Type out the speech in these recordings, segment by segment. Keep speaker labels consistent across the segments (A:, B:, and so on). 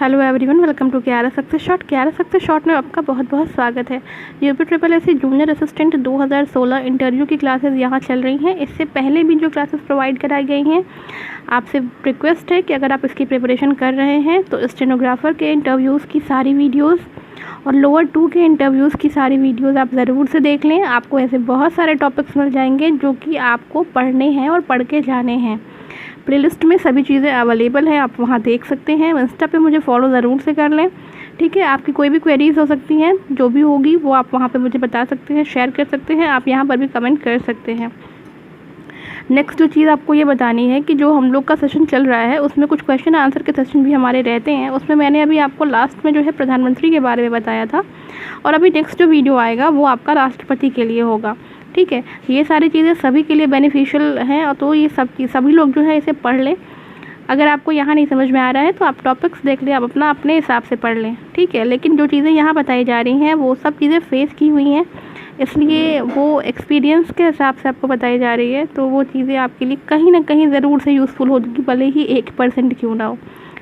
A: Hello everyone, welcome to Kyara success shot. Kyara success shot में आपका बहुत बहुत स्वागत है। UP triple S C junior assistant 2016 interview की क्लासेस यहाँ चल रही हैं। इससे पहले भी जो क्लासेस प्रोवाइड कराई गई हैं, आपसे रिक्वेस्ट है कि अगर आप इसकी प्रिपरेशन कर रहे हैं तो स्टेनोग्राफर के इंटरव्यूज़ की सारी वीडियोज़ और लोअर 2 के इंटरव्यूज़ की सारी वीडियोज़ आप ज़रूर से देख लें। आपको ऐसे बहुत सारे टॉपिक्स मिल जाएंगे जो कि आपको पढ़ने हैं और पढ़ के जाने हैं। प्लेलिस्ट में सभी चीज़ें अवेलेबल हैं, आप वहाँ देख सकते हैं। इंस्टा पे मुझे फॉलो ज़रूर से कर लें, ठीक है। आपकी कोई भी क्वेरीज़ हो सकती हैं, जो भी होगी वो आप वहाँ पे मुझे बता सकते हैं, शेयर कर सकते हैं। आप यहाँ पर भी कमेंट कर सकते हैं। नेक्स्ट जो चीज़ आपको ये बतानी है कि जो हम लोग का सेशन चल रहा है उसमें कुछ क्वेश्चन आंसर के सेशन भी हमारे रहते हैं। उसमें मैंने अभी आपको लास्ट में जो है प्रधानमंत्री के बारे में बताया था, और अभी नेक्स्ट जो वीडियो आएगा वो आपका राष्ट्रपति के लिए होगा, ठीक है। ये सारी चीज़ें सभी के लिए बेनिफिशियल हैं, तो ये सभी लोग जो है इसे पढ़ लें। अगर आपको यहाँ नहीं समझ में आ रहा है तो आप टॉपिक्स देख लें, आप अपने हिसाब से पढ़ लें, ठीक है। लेकिन जो चीज़ें यहाँ बताई जा रही हैं वो सब चीज़ें फेस की हुई हैं, इसलिए वो एक्सपीरियंस के हिसाब से आपको बताई जा रही है। तो वो चीज़ें आपके लिए कहीं ना कहीं ज़रूर से यूज़फुल होगी, भले ही 1% क्यों ना हो,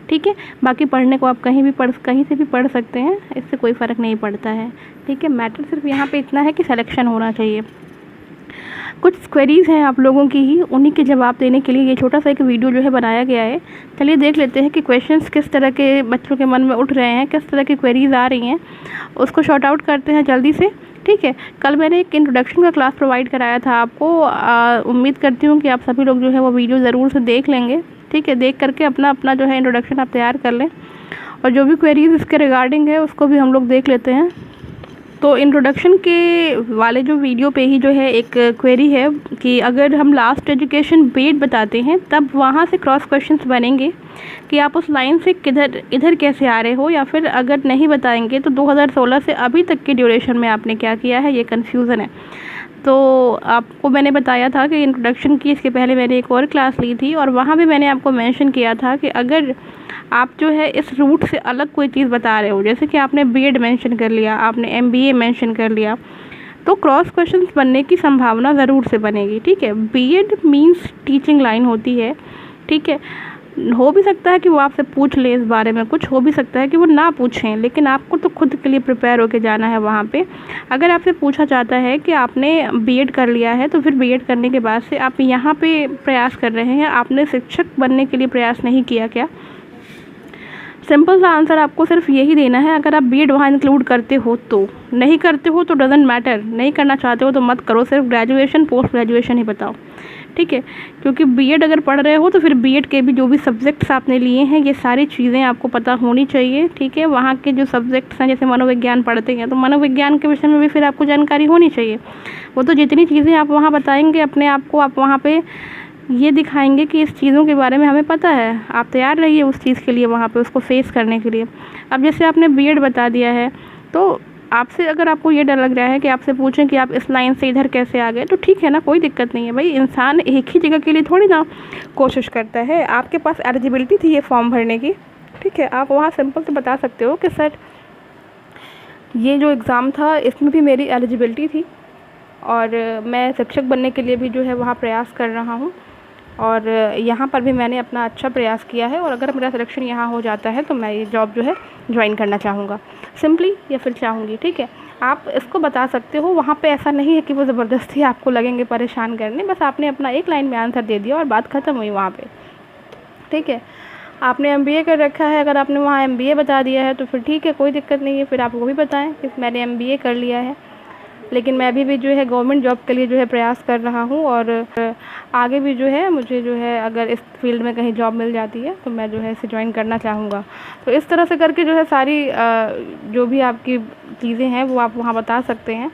A: ठीक है। बाकी पढ़ने को आप कहीं से भी पढ़ सकते हैं, इससे कोई फ़र्क नहीं पड़ता है, ठीक है। मैटर सिर्फ यहाँ पे इतना है कि सिलेक्शन होना चाहिए। कुछ क्वेरीज़ हैं आप लोगों की ही, उन्हीं के जवाब देने के लिए ये छोटा सा एक वीडियो जो है बनाया गया है। चलिए देख लेते हैं कि क्वेश्चंस किस तरह के बच्चों के मन में उठ रहे हैं, किस तरह की क्वेरीज़ आ रही हैं, उसको शॉर्ट आउट करते हैं जल्दी से, ठीक है। कल मैंने एक इंट्रोडक्शन का क्लास प्रोवाइड कराया था आपको। उम्मीद करती हूँ कि आप सभी लोग जो है वो वीडियो ज़रूर से देख लेंगे, ठीक है। देख करके अपना जो है इंट्रोडक्शन आप तैयार कर लें, और जो भी क्वेरीज़ इसके रिगार्डिंग है उसको भी हम लोग देख लेते हैं। तो इंट्रोडक्शन के वाले जो वीडियो पे ही जो है एक क्वेरी है कि अगर हम लास्ट एजुकेशन बीएड बताते हैं तब वहाँ से क्रॉस क्वेश्चंस बनेंगे कि आप उस लाइन से इधर कैसे आ रहे हो, या फिर अगर नहीं बताएंगे तो 2016 से अभी तक के ड्यूरेशन में आपने क्या किया है, ये कन्फ्यूज़न है। तो आपको मैंने बताया था कि इंट्रोडक्शन की इसके पहले मैंने एक और क्लास ली थी, और वहाँ भी मैंने आपको मेंशन किया था कि अगर आप जो है इस रूट से अलग कोई चीज़ बता रहे हो, जैसे कि आपने बीएड मेंशन कर लिया, आपने एमबीए मेंशन कर लिया, तो क्रॉस क्वेश्चंस बनने की संभावना ज़रूर से बनेगी, ठीक है। बीएड मींस टीचिंग लाइन होती है, ठीक है। हो भी सकता है कि वो आपसे पूछ ले इस बारे में, कुछ हो भी सकता है कि वो ना पूछें, लेकिन आपको तो खुद के लिए प्रिपेयर होके जाना है वहाँ पे। अगर आपसे पूछा जाता है कि आपने बीएड कर लिया है, तो फिर बीएड करने के बाद से आप यहाँ पे प्रयास कर रहे हैं, आपने शिक्षक बनने के लिए प्रयास नहीं किया क्या? सिंपल सा आंसर आपको सिर्फ यही देना है। अगर आप बीएड वहाँ इंक्लूड करते हो तो, नहीं करते हो तो डजेंट मैटर, नहीं करना चाहते हो तो मत करो, सिर्फ ग्रेजुएशन पोस्ट ग्रेजुएशन ही बताओ, ठीक है। क्योंकि बीएड अगर पढ़ रहे हो तो फिर बीएड के भी जो भी सब्जेक्ट्स आपने लिए हैं ये सारी चीज़ें आपको पता होनी चाहिए, ठीक है। वहाँ के जो सब्जेक्ट्स हैं, जैसे मनोविज्ञान पढ़ते हैं तो मनोविज्ञान के विषय में भी फिर आपको जानकारी होनी चाहिए। वो तो जितनी चीज़ें आप वहाँ बताएंगे अपने आप को, आप वहाँ पर ये दिखाएंगे कि इस चीज़ों के बारे में हमें पता है, आप तैयार रहिए उस चीज़ के लिए, वहाँ पे उसको फेस करने के लिए। अब जैसे आपने बीएड बता दिया है, तो आपसे अगर आपको ये डर लग रहा है कि आपसे पूछें कि आप इस लाइन से इधर कैसे आ गए, तो ठीक है ना, कोई दिक्कत नहीं है भाई। इंसान एक ही जगह के लिए थोड़ी ना कोशिश करता है। आपके पास एलिजिबिलिटी थी ये फॉर्म भरने की, ठीक है। आप वहाँ सिंपल से बता सकते हो कि सर ये जो एग्ज़ाम था इसमें भी मेरी एलिजिबिलिटी थी, और मैं शिक्षक बनने के लिए भी जो है वहाँ प्रयास कर रहा हूँ, और यहाँ पर भी मैंने अपना अच्छा प्रयास किया है, और अगर मेरा सिलेक्शन यहाँ हो जाता है तो मैं ये जॉब जो है ज्वाइन करना चाहूँगा सिंपली, या फिर चाहूँगी, ठीक है। आप इसको बता सकते हो। वहाँ पे ऐसा नहीं है कि वो ज़बरदस्ती आपको लगेंगे परेशान करने, बस आपने अपना एक लाइन में आंसर दे दिया और बात ख़त्म हुई वहाँ पे, ठीक है। आपने एमबीए कर रखा है, अगर आपने वहाँ एमबीए बता दिया है तो फिर ठीक है, कोई दिक्कत नहीं है, फिर आप वो भी बताएँ कि मैंने एमबीए कर लिया है, लेकिन मैं अभी भी जो है गवर्नमेंट जॉब के लिए जो है प्रयास कर रहा हूँ, और आगे भी जो है मुझे जो है अगर इस फील्ड में कहीं जॉब मिल जाती है तो मैं जो है इसे ज्वाइन करना चाहूँगा। तो इस तरह से करके जो है सारी जो भी आपकी चीज़ें हैं वो आप वहाँ बता सकते हैं।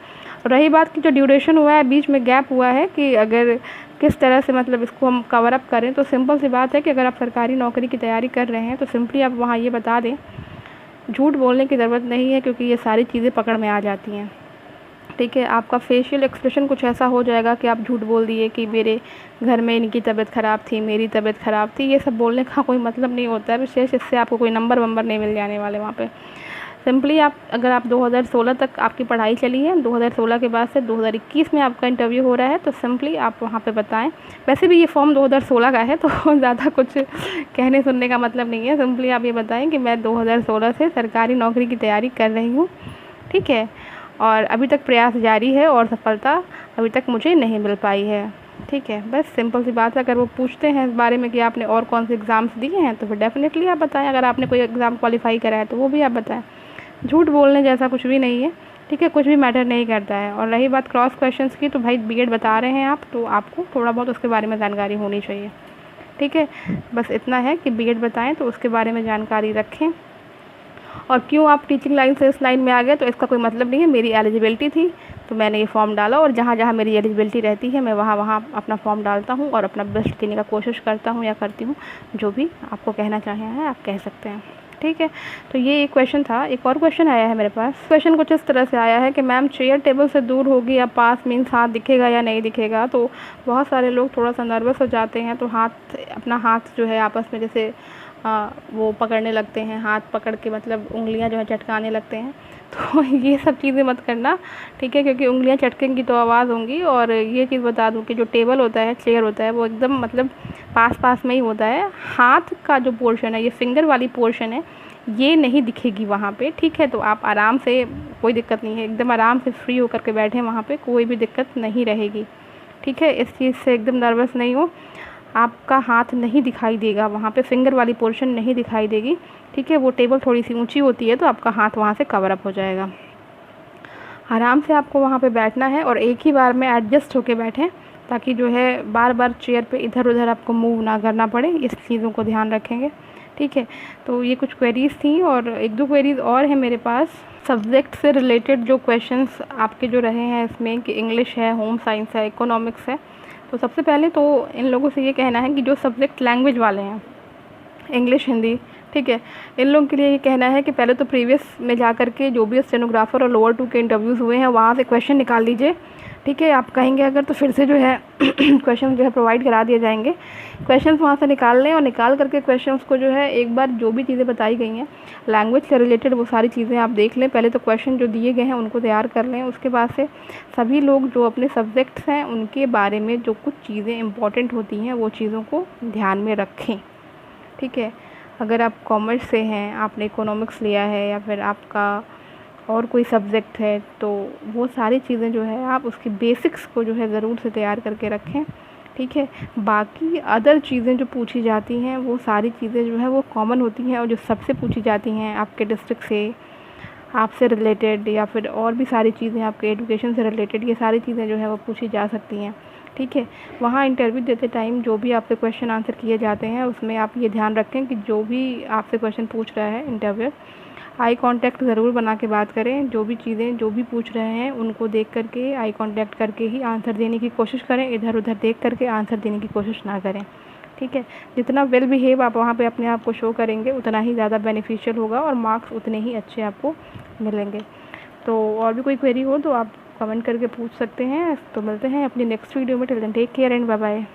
A: रही बात की जो ड्यूरेशन हुआ है, बीच में गैप हुआ है, कि अगर किस तरह से मतलब इसको हम कवर अप करें, तो सिंपल सी बात है कि अगर आप सरकारी नौकरी की तैयारी कर रहे हैं तो सिंपली आप वहाँ ये बता दें, झूठ बोलने की ज़रूरत नहीं है, क्योंकि ये सारी चीज़ें पकड़ में आ जाती हैं, ठीक है। आपका फेशियल एक्सप्रेशन कुछ ऐसा हो जाएगा कि आप झूठ बोल दिए कि मेरे घर में इनकी तबीयत ख़राब थी, मेरी तबीयत ख़राब थी। ये सब बोलने का कोई मतलब नहीं होता है, विशेष इससे आपको कोई नंबर वंबर नहीं मिल जाने वाले वहाँ पे। सिंपली अगर आप 2016 तक आपकी पढ़ाई चली है, 2016 के बाद से 2021 में आपका इंटरव्यू हो रहा है, तो सिंपली आप वहाँ पे बताएं। वैसे भी ये फॉर्म 2016 का है, तो ज़्यादा कुछ कहने सुनने का मतलब नहीं है। सिंपली आप ये बताएं कि मैं 2016 से सरकारी नौकरी की तैयारी कर रही हूँ, ठीक है, और अभी तक प्रयास जारी है और सफलता अभी तक मुझे नहीं मिल पाई है, ठीक है। बस सिंपल सी बात है। अगर वो पूछते हैं इस बारे में कि आपने और कौन से एग्ज़ाम्स दिए हैं, तो फिर डेफिनेटली आप बताएं। अगर आपने कोई एग्ज़ाम क्वालिफाई करा है तो वो भी आप बताएं। झूठ बोलने जैसा कुछ भी नहीं है, ठीक है, कुछ भी मैटर नहीं करता है। और रही बात क्रॉस क्वेश्चंस की, तो भाई बीएड बता रहे हैं आप, तो आपको थोड़ा बहुत उसके बारे में जानकारी होनी चाहिए, ठीक है। बस इतना है कि बीएड बताएं तो उसके बारे में जानकारी रखें। और क्यों आप टीचिंग लाइन से इस लाइन में आ गए, तो इसका कोई मतलब नहीं है। मेरी एलिजिबिलिटी थी तो मैंने ये फॉर्म डाला, और जहाँ जहाँ मेरी एलिजिबिलिटी रहती है मैं वहाँ वहाँ अपना फॉर्म डालता हूँ और अपना बेस्ट देने का कोशिश करता हूँ या करती हूँ। जो भी आपको कहना चाहे हैं आप कह सकते हैं, ठीक है। तो ये एक क्वेश्चन था। एक और क्वेश्चन आया है मेरे पास। क्वेश्चन कुछ इस तरह से आया है कि मैम चेयर टेबल से दूर होगी या पास, मीन्स हाथ दिखेगा या नहीं दिखेगा। तो बहुत सारे लोग थोड़ा सा नर्वस हो जाते हैं, तो अपना हाथ जो है आपस में जैसे वो पकड़ने लगते हैं, हाथ पकड़ के मतलब उंगलियां जो है चटकाने लगते हैं। तो ये सब चीज़ें मत करना, ठीक है, क्योंकि उंगलियां चटकेंगी तो आवाज़ होंगी। और ये चीज़ बता दूं कि जो टेबल होता है, चेयर होता है, वो एकदम मतलब पास में ही होता है। हाथ का जो पोर्शन है, ये फिंगर वाली पोर्शन है, ये नहीं दिखेगी वहाँ पे, ठीक है। तो आप आराम से, कोई दिक्कत नहीं है, एकदम आराम से फ्री होकर के बैठें, वहाँ पे कोई भी दिक्कत नहीं रहेगी, ठीक है। इस चीज़ से एकदम नर्वस नहीं हो। आपका हाथ नहीं दिखाई देगा वहाँ पे, फिंगर वाली पोर्शन नहीं दिखाई देगी, ठीक है। वो टेबल थोड़ी सी ऊंची होती है तो आपका हाथ वहाँ से कवर अप हो जाएगा। आराम से आपको वहाँ पे बैठना है और एक ही बार में एडजस्ट होके बैठें, ताकि जो है बार बार चेयर पे इधर उधर आपको मूव ना करना पड़े। इस चीज़ों को ध्यान रखेंगे, ठीक है। तो ये कुछ क्वेरीज़ थी और एक दो क्वेरीज़ और हैं मेरे पास। सब्जेक्ट से रिलेटेड जो क्वेश्चंस आपके जो रहे हैं इसमें, कि इंग्लिश है, होम साइंस है, इकोनॉमिक्स है। तो सबसे पहले तो इन लोगों से ये कहना है कि जो सब्जेक्ट लैंग्वेज वाले हैं, इंग्लिश, हिंदी, ठीक है, इन लोगों के लिए ये कहना है कि पहले तो प्रीवियस में जा कर के जो भी स्टेनोग्राफर और लोअर 2 के इंटरव्यूज़ हुए हैं वहाँ से क्वेश्चन निकाल लीजिए, ठीक है। आप कहेंगे अगर तो फिर से जो है क्वेश्चन जो है प्रोवाइड करा दिए जाएंगे। क्वेश्चंस वहाँ से निकाल लें और निकाल करके क्वेश्चंस को जो है एक बार जो भी चीज़ें बताई गई हैं लैंग्वेज से रिलेटेड, वो सारी चीज़ें आप देख लें। पहले तो क्वेश्चन जो दिए गए हैं उनको तैयार कर लें। उसके बाद से सभी लोग जो अपने सब्जेक्ट्स हैं उनके बारे में जो कुछ चीज़ें इंपॉर्टेंट होती हैं वो चीज़ों को ध्यान में रखें, ठीक है। अगर आप कॉमर्स से हैं, आपने इकोनॉमिक्स लिया है या फिर आपका और कोई सब्जेक्ट है, तो वो सारी चीज़ें जो है आप उसकी बेसिक्स को जो है ज़रूर से तैयार करके रखें, ठीक है। बाकी अदर चीज़ें जो पूछी जाती हैं वो सारी चीज़ें जो है वो कॉमन होती हैं, और जो सबसे पूछी जाती हैं आपके डिस्ट्रिक्ट से, आपसे रिलेटेड, या फिर और भी सारी चीज़ें आपके एजुकेशन से रिलेटेड, ये सारी चीज़ें जो है वो पूछी जा सकती हैं, ठीक है। वहाँ इंटरव्यू देते टाइम जो भी आपसे क्वेश्चन आंसर किए जाते हैं उसमें आप ये ध्यान रखें कि जो भी आपसे क्वेश्चन पूछ रहा है इंटरव्यूअर, आई कांटेक्ट ज़रूर बना के बात करें। जो भी चीज़ें जो भी पूछ रहे हैं उनको देख करके, आई कांटेक्ट करके ही आंसर देने की कोशिश करें। इधर उधर देख करके आंसर देने की कोशिश ना करें, ठीक है। जितना वेल बिहेव आप वहाँ पे अपने आप को शो करेंगे उतना ही ज़्यादा बेनिफिशियल होगा और मार्क्स उतने ही अच्छे आपको मिलेंगे। तो और भी कोई क्वेरी हो तो आप कमेंट करके पूछ सकते हैं। तो मिलते हैं अपनी नेक्स्ट वीडियो में। Till then take care and bye bye.